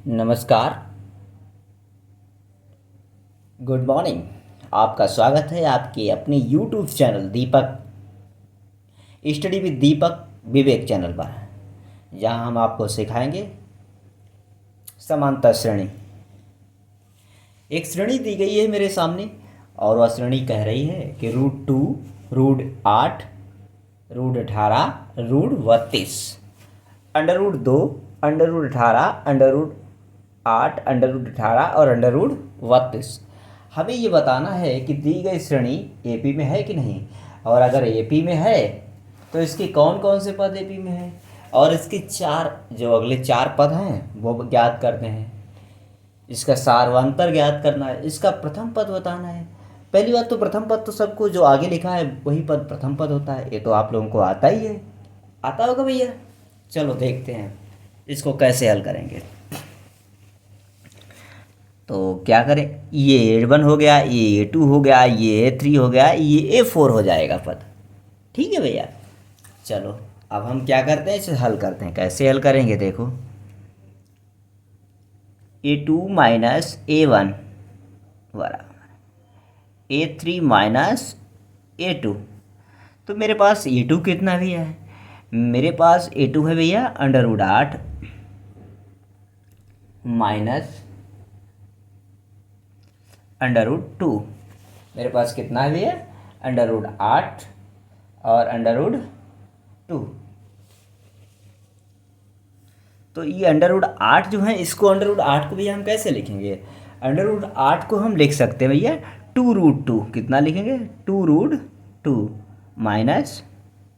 नमस्कार, good morning. आपका स्वागत है आपके अपने YouTube channel Deepak study with Deepak Vivek channel पर, जहां हम आपको सिखाएंगे समांतर श्रेणी। एक श्रेणी दी गई है मेरे सामने और वह श्रेणी कह रही है कि √2, √8, √18, √32, √2, √18, √8, √18 और √32। हमें ये बताना है कि दी गई श्रेणी एपी में है कि नहीं, और अगर एपी में है तो इसके कौन कौन से पद एपी में हैं और इसके जो अगले चार पद हैं वो ज्ञात करते हैं। इसका सार्वंतर ज्ञात करना है, इसका प्रथम पद बताना है। पहली बात तो प्रथम पद तो सबको जो आगे लिखा है वही पद प्रथम पद होता है, ये तो आप लोगों को आता ही है, आता होगा भैया। चलो देखते हैं इसको कैसे हल करेंगे। तो क्या करें, ये A1 हो गया, ये A2 हो गया, ये A3 हो गया, ये A4 हो जाएगा पद। ठीक है भैया। चलो अब हम क्या करते हैं, इसे हल करते हैं। कैसे हल करेंगे देखो, A2 माइनस A1 बराबर A3 माइनस A2। तो मेरे पास A2 कितना भी है, मेरे पास A2 है भैया √8 माइनस √2। मेरे पास कितना भी है √8 और √2। तो ये √8 जो है, इसको √8 को भैया हम कैसे लिखेंगे, √8 को हम लिख सकते हैं भैया 2√2। कितना लिखेंगे 2√2 माइनस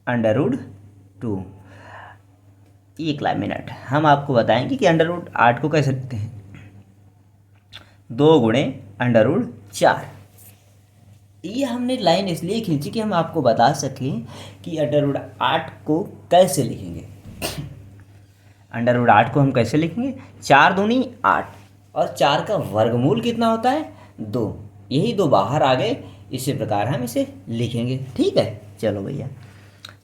√2। एक मिनट हम आपको बताएंगे कि √8 को कैसे लिखते हैं। 2 गुणे √4। ये हमने लाइन इसलिए खींची कि हम आपको बता सकें कि √8 को कैसे लिखेंगे। √8 को हम कैसे लिखेंगे, 4 दूनी 8 और 4 का वर्गमूल कितना होता है 2। यही 2 बाहर आ गए, इसी प्रकार हम इसे लिखेंगे। ठीक है, चलो भैया।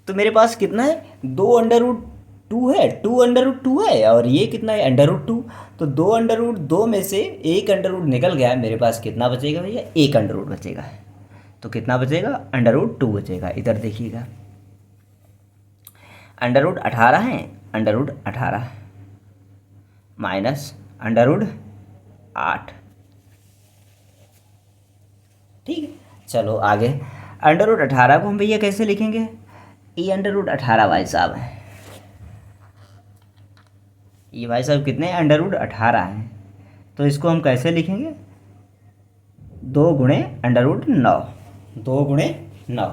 तो मेरे पास कितना है 2√2 है, 2√2 है और ये कितना है √2। तो 2√2 में से एक √ निकल गया है, मेरे पास कितना बचेगा भैया, एक √ बचेगा। तो कितना बचेगा √2 बचेगा। इधर देखिएगा, √18 है, √18 माइनस √8। ठीक है, चलो आगे। √18 को हम भैया कैसे लिखेंगे, ये √18 भाई साहब है, ये भाई साहब कितने √18 हैं। तो इसको हम कैसे लिखेंगे, 2 गुणे √9, 2 गुणे 9,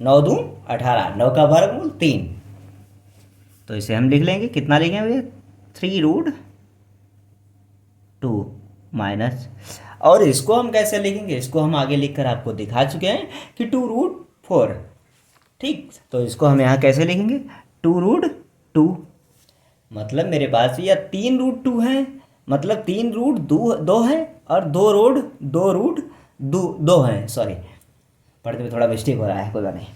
9 दूँ 18, 9 का वर्गमूल 3। तो इसे हम लिख लेंगे, कितना लिखेंगे भैया 3√2 माइनस, और इसको हम कैसे लिखेंगे, इसको हम आगे लिखकर आपको दिखा चुके हैं कि 2√4। ठीक, तो इसको हम यहाँ कैसे लिखेंगे 2√2। मतलब मेरे पास भैया 3√2 है, मतलब 3√2 है और 2√2 है। सॉरी, पढ़ते में थोड़ा मिस्टेक हो रहा है, कोई बात नहीं।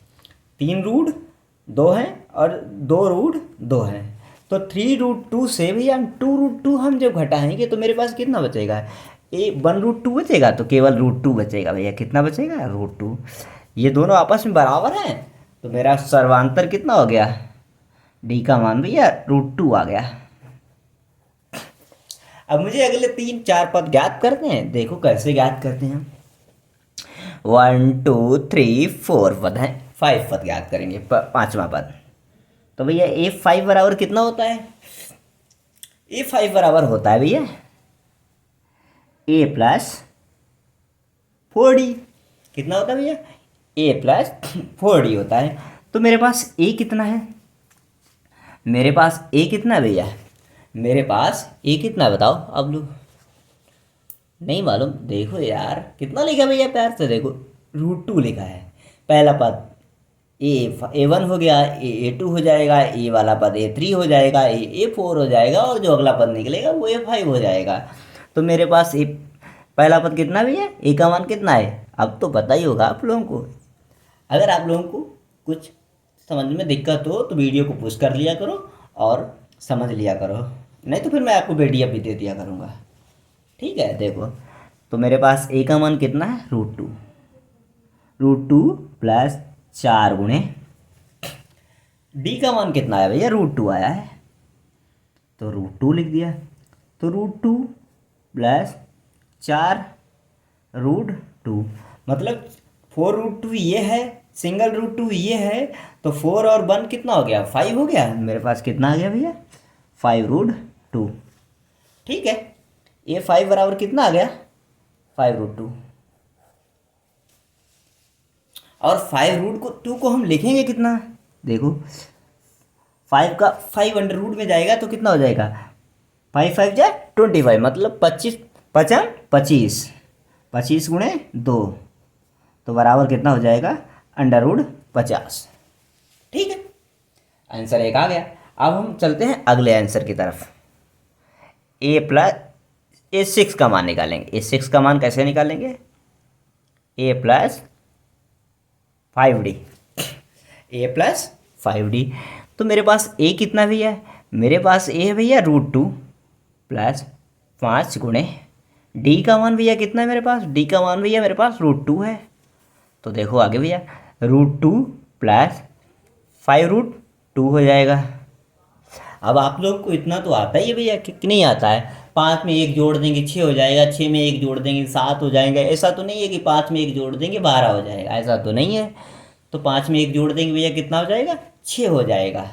3√2 है और 2√2 है। तो 3√2 से भैया 2√2 हम जब घटाएंगे तो मेरे पास कितना बचेगा, 1√2 बचेगा। तो केवल √2 बचेगा भैया, कितना बचेगा √2। ये दोनों आपस में बराबर हैं, तो मेरा सर्वांतर कितना हो गया, डी का मान भैया √2 आ गया। अब मुझे अगले 3-4 पद ज्ञात करते हैं। देखो कैसे ज्ञात करते हैं। 1 2 3 4 पद हैं, 5 पद ज्ञात करेंगे, 5वां पद। तो भैया A5 बराबर कितना होता है, A5 बराबर होता है भैया A+4D। कितना होता है भैया, A+4D होता है। तो मेरे पास A कितना है, मेरे पास A कितना है भैया, मेरे पास A कितना है बताओ अब लोग, नहीं मालूम। देखो यार कितना लिखा भैया, प्यार से देखो, √2 लिखा है। पहला पद A1 हो गया, A2 हो जाएगा, A वाला पद A3 हो जाएगा, A4 हो जाएगा और जो अगला पद निकलेगा वो A5 हो जाएगा। तो मेरे पास पहला पद कितना भैया, A का मान कितना है, अब तो पता ही होगा आप लोगों को। अगर आप लोगों को कुछ समझ में दिक्कत हो तो वीडियो को पुश कर लिया करो और समझ लिया करो। नहीं तो फिर मैं आपको PDF भी दे दिया करूँगा। ठीक है, देखो तो मेरे पास ए का मान कितना है, √2। √2 प्लस 4 गुणे डी का मान कितना आया भैया, √2 आया है, तो √2 लिख दिया। तो √2 प्लस 4 √2 मतलब 4 √2 ये है, सिंगल √2 ये है, तो 4 और 1 कितना हो गया, 5 हो गया। मेरे पास कितना आ गया भैया, 5 √2। ठीक है, ये 5 बराबर कितना आ गया, 5 √2। और 5 √2 को हम लिखेंगे कितना, देखो 5 का 5 अंडर रूट में जाएगा तो कितना हो जाएगा, 5 5 जा 25 मतलब 25 पचम 25, 25 गुणे 2 तो बराबर कितना हो जाएगा, √50। ठीक है, आंसर एक आ गया। अब हम चलते हैं अगले आंसर की तरफ। A6 का मान निकालेंगे। A6 का मान कैसे निकालेंगे, A+5D, A+5D। तो मेरे पास A कितना भैया है, मेरे पास A है भैया √2 प्लस 5 गुणे डी का मान भैया कितना है मेरे पास, डी का मान भैया मेरे पास √2 है। तो देखो आगे भैया, √2 प्लस 5 √2 हो जाएगा। अब आप लोग को इतना तो आता ही है भैया कि नहीं आता है, 5 में 1 जोड़ देंगे 6 हो जाएगा, 6 में 1 जोड़ देंगे 7 हो जाएगा। ऐसा तो नहीं है कि 5 में 1 जोड़ देंगे 12 हो जाएगा, ऐसा तो नहीं है। तो 5 में 1 जोड़ देंगे भैया कितना हो जाएगा, 6 हो जाएगा।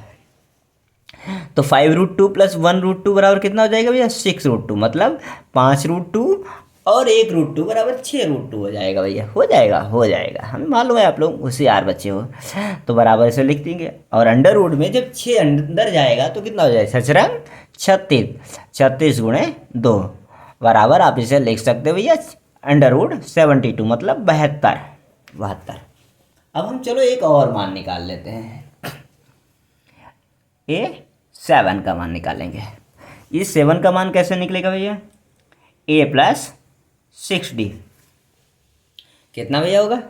तो 5 √2 प्लस 1 √2 बराबर कितना हो जाएगा भैया, 6 √2 मतलब 5 √2 और 1 √2 बराबर 6 √2 हो जाएगा भैया, हो जाएगा हमें मालूम है, आप लोग होशियार बच्चे हो। तो बराबर इसे लिख देंगे, और अंडर रूट में जब 6 अंदर जाएगा तो कितना हो जाएगा, सचरंग 36, 36 गुणे 2 बराबर आप इसे लिख सकते हो भैया √72 मतलब 72। अब हम चलो एक और मान निकाल लेते हैं, A7 का मान निकालेंगे। इस 7 का मान कैसे निकलेगा भैया, A+6D कितना भैया होगा,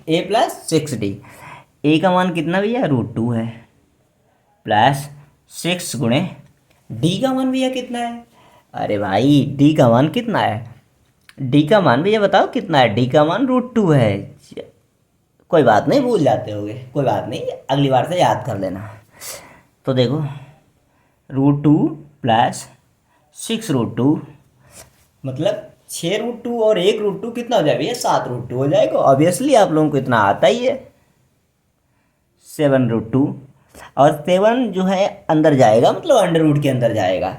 A+6D। ए का मान कितना भैया, √2 है प्लस 6 गुणे डी का मान भैया कितना है, अरे भाई डी का मान कितना है, डी का मान भैया बताओ कितना है, डी का मान √2 है। कोई बात नहीं, भूल जाते होगे, कोई बात नहीं, अगली बार से याद कर लेना। तो देखो √2 प्लस 6 √2 मतलब 6 √2 और 1 √2 कितना हो जाएगा भैया, 7 √2 हो जाएगा। ऑब्वियसली आप लोगों को इतना आता ही है, 7 √2 और 7 जो है अंदर जाएगा मतलब अंडर रूट के अंदर जाएगा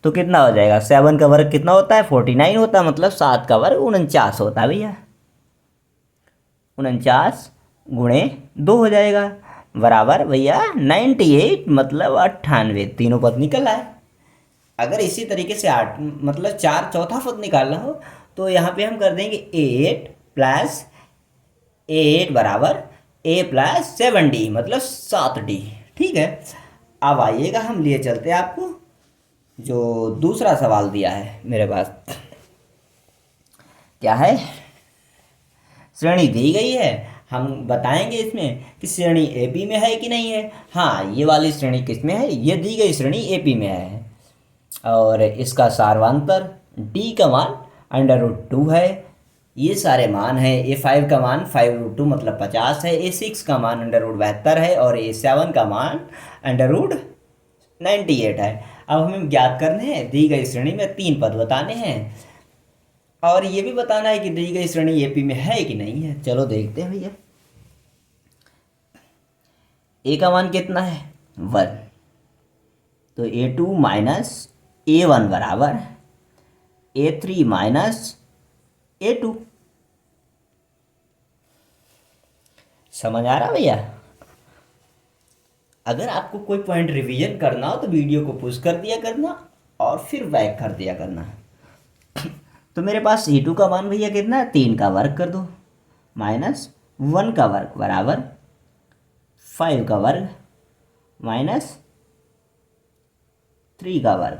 तो कितना हो जाएगा, 7 का वर्ग कितना होता है, 49 होता है, मतलब 7 का वर्ग 49 होता है भैया, 49 गुणे 2 हो जाएगा बराबर भैया 98 मतलब 98, तीनों पद निकल आए। अगर इसी तरीके से 8 मतलब 4 चौथा पद निकालना हो तो यहाँ पे हम कर देंगे 8 बराबर A+7D मतलब 7D। ठीक है, अब आइएगा हम लिए चलते हैं आपको जो दूसरा सवाल दिया है मेरे पास। क्या है, श्रेणी दी गई है, हम बताएंगे इसमें कि श्रेणी AP में है कि नहीं है। हाँ, ये वाली श्रेणी किस में है, ये दी गई श्रेणी AP में है, और इसका सार्वांतर D का मान √2 है। ये सारे मान है, A5 का मान 5 √2 मतलब 50 है, A6 का मान √72 है, और A7 का मान √98 है। अब हमें ज्ञात करने हैं दी गई श्रेणी में 3 पद बताने हैं, और ये भी बताना है कि दी गई श्रेणी AP में है कि नहीं है। चलो देखते हैं भैया, A का मान कितना है, 1, तो A2 माइनस A1 बराबर A3 माइनस A2। समझ आ रहा भैया। अगर आपको कोई पॉइंट रिवीजन करना हो तो वीडियो को पुश कर दिया करना और फिर बैक कर दिया करना। तो मेरे पास A2 का मान भैया कितना है, 3 का वर्ग कर दो माइनस 1 का वर्ग बराबर 5 का वर्ग माइनस 3 का वर्ग।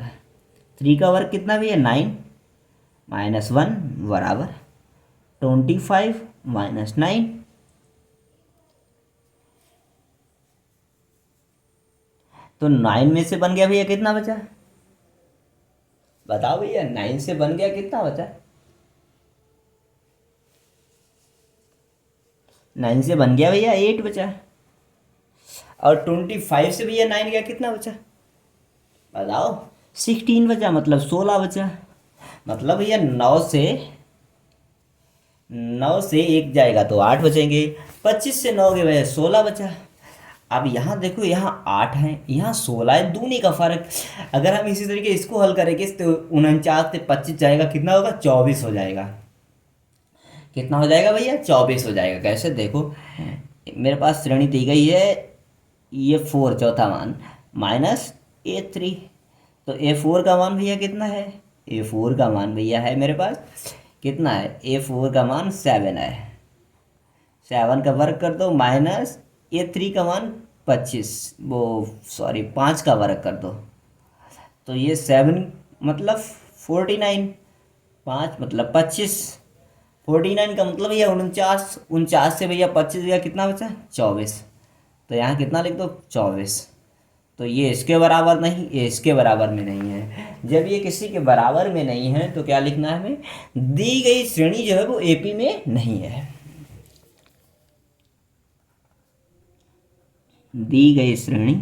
3 का वर्ग कितना भैया, 9 माइनस 1 बराबर 25 माइनस 9। तो 9 में से बन गया भैया कितना बचा, बताओ भैया, 9 से बन गया, कितना बचा? 9 से बन गया भैया 8 बचा। और 25 से भैया 9 गया, कितना बचा? बताओ। 16 बचा, मतलब 16 बचा। मतलब भैया 9 से 1 जाएगा तो 8 बचेंगे। 25 से 9 गए भैया 16 बचा। अब यहाँ देखो, यहाँ 8 है, यहाँ 16 है, दूनी का फर्क। अगर हम इसी तरीके इसको हल करेंगे तो 49 से 25 जाएगा, कितना होगा? 24 हो जाएगा। कितना हो जाएगा भैया? 24 हो जाएगा। कैसे? देखो, मेरे पास श्रेणी दी गई है, ये 4 चौथा मान माइनस A3। तो A4 का मान भैया कितना है? A4 का मान भैया है मेरे पास कितना है? A4 का मान 7 है। 7 का वर्ग कर दो, माइनस A3 का मान 25, वो सॉरी 5 का वर्ग कर दो, तो ये 7 मतलब 49, 5 मतलब 25, 49 का मतलब भैया 49, 49 से भैया 25 भैया कितना बचा? 24। तो यहाँ कितना लिख दो? 24। तो ये इसके बराबर नहीं, ये इसके बराबर में नहीं है। जब ये किसी के बराबर में नहीं है तो क्या लिखना है हमें? दी गई श्रेणी जो है वो AP में नहीं है। दी गई श्रेणी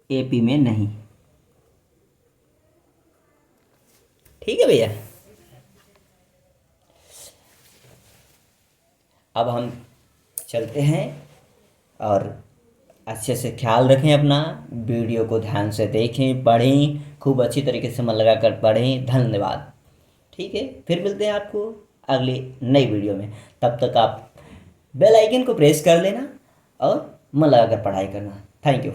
AP में नहीं। ठीक है भैया। अब हम चलते हैं, और अच्छे से ख्याल रखें अपना, वीडियो को ध्यान से देखें, पढ़ें, खूब अच्छी तरीके से मन लगा कर पढ़ें। धन्यवाद। ठीक है, फिर मिलते हैं आपको अगली नई वीडियो में। तब तक आप बेल आइकन को प्रेस कर लेना और मन लगा कर पढ़ाई करना। Thank you.